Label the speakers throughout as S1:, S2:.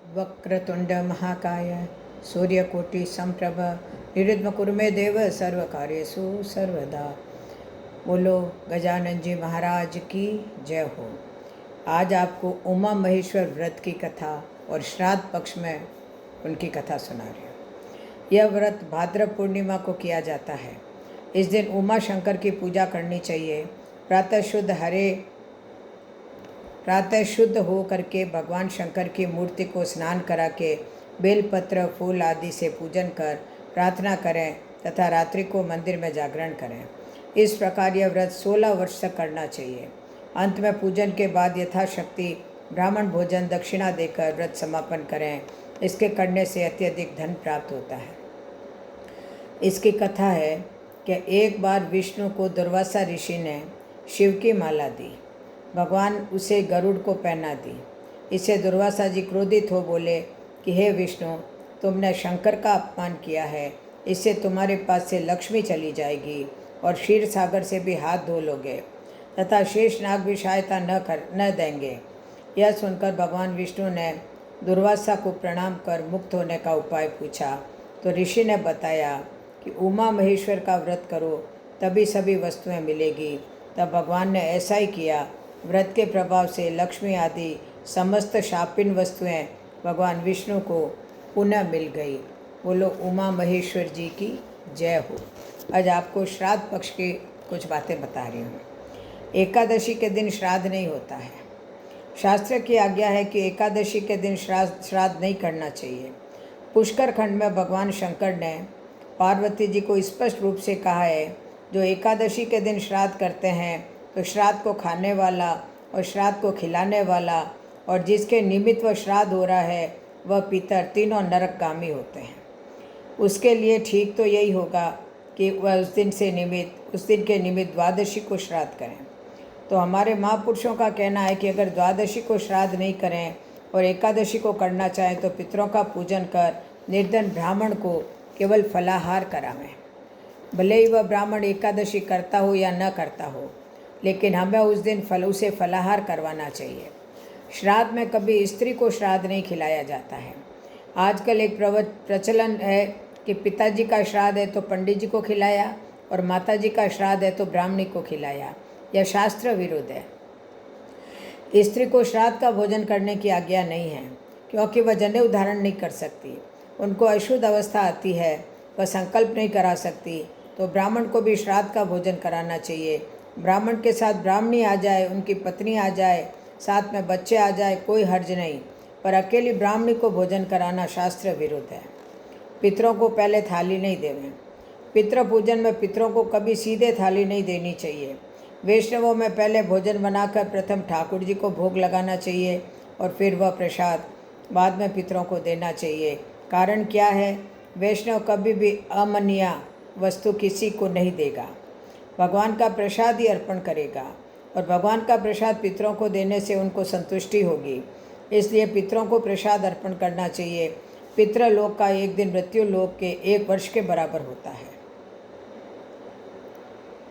S1: वक्रतुंड महाकाय सूर्यकोटि समप्रभ निर्विघ्नं कुरु मे देव सर्वकार्येषु सर्वदा। बोलो गजानन जी महाराज की जय हो। आज आपको उमा महेश्वर व्रत की कथा और श्राद्ध पक्ष में उनकी कथा सुना रही हूँ। यह व्रत भाद्रव पूर्णिमा को किया जाता है। इस दिन उमा शंकर की पूजा करनी चाहिए। प्रातः शुद्ध हो करके भगवान शंकर की मूर्ति को स्नान करा के बेलपत्र फूल आदि से पूजन कर प्रार्थना करें तथा रात्रि को मंदिर में जागरण करें। इस प्रकार यह व्रत 16 वर्ष तक करना चाहिए। अंत में पूजन के बाद यथाशक्ति ब्राह्मण भोजन दक्षिणा देकर व्रत समापन करें। इसके करने से अत्यधिक धन प्राप्त होता है। इसकी कथा है कि एक बार विष्णु को दुर्वासा ऋषि ने शिव की माला दी। भगवान उसे गरुड़ को पहना दी। इससे दुर्वासा जी क्रोधित हो बोले कि हे विष्णु, तुमने शंकर का अपमान किया है। इससे तुम्हारे पास से लक्ष्मी चली जाएगी और क्षीर सागर से भी हाथ धो लोगे तथा शेष नाग भी सहायता न देंगे। यह सुनकर भगवान विष्णु ने दुर्वासा को प्रणाम कर मुक्त होने का उपाय पूछा तो ऋषि ने बताया कि उमा महेश्वर का व्रत करो तभी सभी वस्तुएं मिलेगी। तब भगवान ने ऐसा ही किया। व्रत के प्रभाव से लक्ष्मी आदि समस्त शापिन वस्तुएं भगवान विष्णु को पुनः मिल गई। बोलो उमा महेश्वर जी की जय हो। आज आपको श्राद्ध पक्ष की कुछ बातें बता रही हूँ। एकादशी के दिन श्राद्ध नहीं होता है। शास्त्र की आज्ञा है कि एकादशी के दिन श्राद्ध नहीं करना चाहिए। पुष्कर खंड में भगवान शंकर ने पार्वती जी को स्पष्ट रूप से कहा है, जो एकादशी के दिन श्राद्ध करते हैं तो श्राद्ध को खाने वाला और श्राद्ध को खिलाने वाला और जिसके निमित्त वह श्राद्ध हो रहा है वह पितर तीनों नरकगामी होते हैं। उसके लिए ठीक तो यही होगा कि वह उस दिन के निमित्त द्वादशी को श्राद्ध करें। तो हमारे महापुरुषों का कहना है कि अगर द्वादशी को श्राद्ध नहीं करें और एकादशी को करना चाहें तो पितरों का पूजन कर निर्धन ब्राह्मण को केवल फलाहार करावें। भले ही वह ब्राह्मण एकादशी करता हो या न करता हो, लेकिन हमें उस दिन उसे फलाहार करवाना चाहिए। श्राद्ध में कभी स्त्री को श्राद्ध नहीं खिलाया जाता है। आजकल एक प्रचलन है कि पिताजी का श्राद्ध है तो पंडित जी को खिलाया और माताजी का श्राद्ध है तो ब्राह्मणी को खिलाया। यह शास्त्र विरुद्ध है। स्त्री को श्राद्ध का भोजन करने की आज्ञा नहीं है, क्योंकि वह जनेऊ धारण नहीं कर सकती। उनको अशुद्ध अवस्था आती है, वह संकल्प नहीं करा सकती। तो ब्राह्मण को भी श्राद्ध का भोजन कराना चाहिए। ब्राह्मण के साथ ब्राह्मणी आ जाए, उनकी पत्नी आ जाए, साथ में बच्चे आ जाए, कोई हर्ज नहीं, पर अकेली ब्राह्मणी को भोजन कराना शास्त्र विरुद्ध है। पितरों को पहले थाली नहीं देवें। पितृ पूजन में पितरों को कभी सीधे थाली नहीं देनी चाहिए। वैष्णवों में पहले भोजन बनाकर प्रथम ठाकुर जी को भोग लगाना चाहिए और फिर वह प्रसाद बाद में पितरों को देना चाहिए। कारण क्या है? वैष्णव कभी भी अमनिया वस्तु किसी को नहीं देगा, भगवान का प्रसाद ही अर्पण करेगा और भगवान का प्रसाद पितरों को देने से उनको संतुष्टि होगी। इसलिए पितरों को प्रसाद अर्पण करना चाहिए। पितृलोक का एक दिन मृत्यु लोक के 1 वर्ष के बराबर होता है।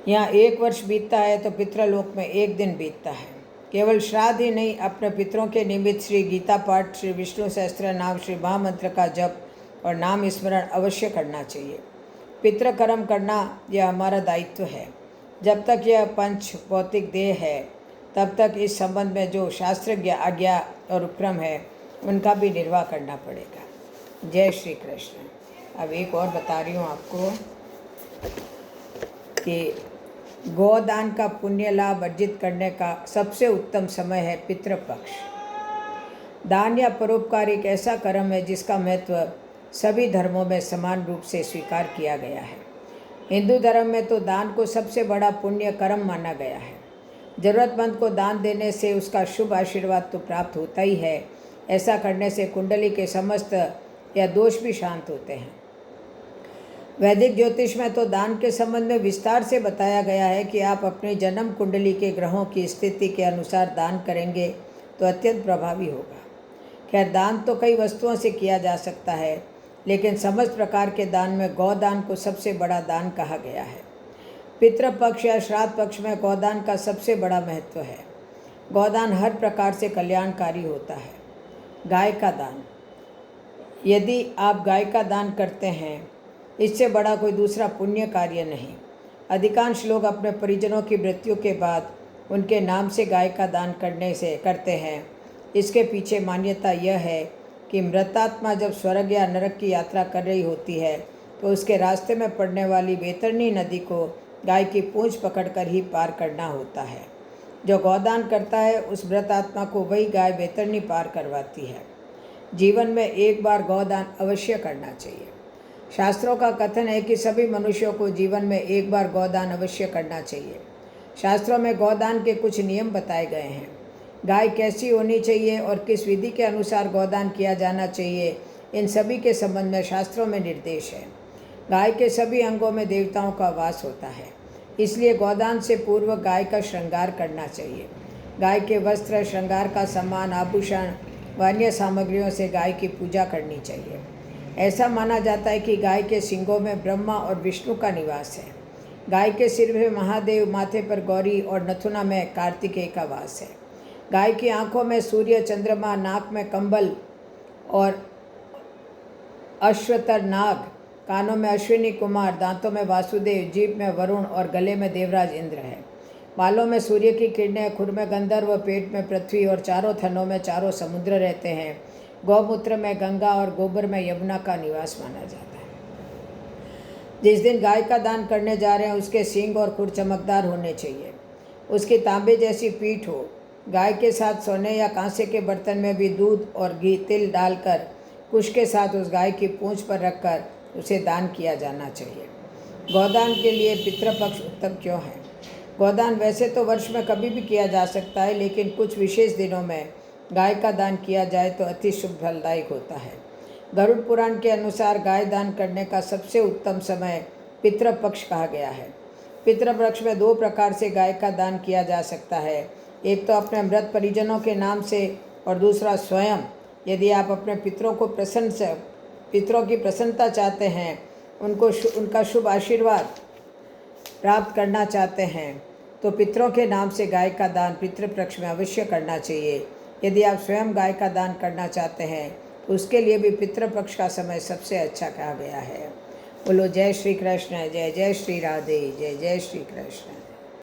S1: यहाँ 1 वर्ष बीतता है तो पितृलोक में 1 दिन बीतता है। केवल श्राद्ध ही नहीं, अपने पितरों के निमित्त श्री गीता पाठ, श्री विष्णु सहस्त्र नाम, श्री महामंत्र का जप और नाम स्मरण अवश्य करना चाहिए। पितृकर्म करना यह हमारा दायित्व है। जब तक यह पंच भौतिक देह है तब तक इस संबंध में जो शास्त्र आज्ञा और उपक्रम है उनका भी निर्वाह करना पड़ेगा। जय श्री कृष्ण। अब एक और बता रही हूँ आपको कि गोदान का पुण्य लाभ अर्जित करने का सबसे उत्तम समय है पितृपक्ष। दान या परोपकार एक ऐसा कर्म है जिसका महत्व सभी धर्मों में समान रूप से स्वीकार किया गया है। हिंदू धर्म में तो दान को सबसे बड़ा पुण्य कर्म माना गया है। जरूरतमंद को दान देने से उसका शुभ आशीर्वाद तो प्राप्त होता ही है। ऐसा करने से कुंडली के समस्त या दोष भी शांत होते हैं। वैदिक ज्योतिष में तो दान के संबंध में विस्तार से बताया गया है कि आप अपनी जन्म कुंडली के ग्रहों की स्थिति के अनुसार दान करेंगे तो अत्यंत प्रभावी होगा। खैर, दान तो कई वस्तुओं से किया जा सकता है, लेकिन समस्त प्रकार के दान में गौदान को सबसे बड़ा दान कहा गया है। पितृपक्ष या श्राद्ध पक्ष में गौदान का सबसे बड़ा महत्व है। गौदान हर प्रकार से कल्याणकारी होता है। गाय का दान, यदि आप गाय का दान करते हैं, इससे बड़ा कोई दूसरा पुण्य कार्य नहीं। अधिकांश लोग अपने परिजनों की मृत्यु के बाद उनके नाम से गाय का दान करते हैं। इसके पीछे मान्यता यह है कि मृतात्मा जब स्वर्ग या नरक की यात्रा कर रही होती है तो उसके रास्ते में पड़ने वाली बैतरणी नदी को गाय की पूंछ पकड़कर ही पार करना होता है। जो गौदान करता है उस मृतात्मा को वही गाय बैतरणी पार करवाती है। जीवन में एक बार गौदान अवश्य करना चाहिए। शास्त्रों का कथन है कि सभी मनुष्यों को जीवन में एक बार गौदान अवश्य करना चाहिए। शास्त्रों में गौदान के कुछ नियम बताए गए हैं। गाय कैसी होनी चाहिए और किस विधि के अनुसार गौदान किया जाना चाहिए, इन सभी के संबंध में शास्त्रों में निर्देश है। गाय के सभी अंगों में देवताओं का वास होता है, इसलिए गौदान से पूर्व गाय का श्रृंगार करना चाहिए। गाय के वस्त्र, श्रृंगार का सामान, आभूषण व अन्य सामग्रियों से गाय की पूजा करनी चाहिए। ऐसा माना जाता है कि गाय के सींगों में ब्रह्मा और विष्णु का निवास है। गाय के सिर में महादेव, माथे पर गौरी और नथुना में कार्तिकेय का वास है। गाय की आंखों में सूर्य, चंद्रमा, नाक में कंबल और अश्वतर नाग, कानों में अश्विनी कुमार, दांतों में वासुदेव, जीभ में वरुण और गले में देवराज इंद्र है। बालों में सूर्य की किरणें, खुर में गंधर्व, पेट में पृथ्वी और चारों थनों में चारों समुद्र रहते हैं। गौमूत्र में गंगा और गोबर में यमुना का निवास माना जाता है। जिस दिन गाय का दान करने जा रहे हैं उसके सींग और खुर चमकदार होने चाहिए। उसकी तांबे जैसी पीठ हो। गाय के साथ सोने या कांसे के बर्तन में भी दूध और घी, तिल डालकर कुश के साथ उस गाय की पूंछ पर रखकर उसे दान किया जाना चाहिए। गौदान के लिए पितृपक्ष उत्तम क्यों है? गौदान वैसे तो वर्ष में कभी भी किया जा सकता है, लेकिन कुछ विशेष दिनों में गाय का दान किया जाए तो अति शुभ फलदायक होता है। गरुड़ पुराण के अनुसार गाय दान करने का सबसे उत्तम समय पितृपक्ष कहा गया है। पितृपक्ष में 2 प्रकार से गाय का दान किया जा सकता है। एक तो अपने मृत परिजनों के नाम से और दूसरा स्वयं। यदि आप अपने पितरों की प्रसन्नता चाहते हैं, उनका शुभ आशीर्वाद प्राप्त करना चाहते हैं, तो पितरों के नाम से गाय का दान पितृपक्ष में अवश्य करना चाहिए। यदि आप स्वयं गाय का दान करना चाहते हैं तो उसके लिए भी पितृपक्ष का समय सबसे अच्छा कहा गया है। बोलो जय श्री कृष्ण, जय जय श्री राधे, जय जय श्री कृष्ण।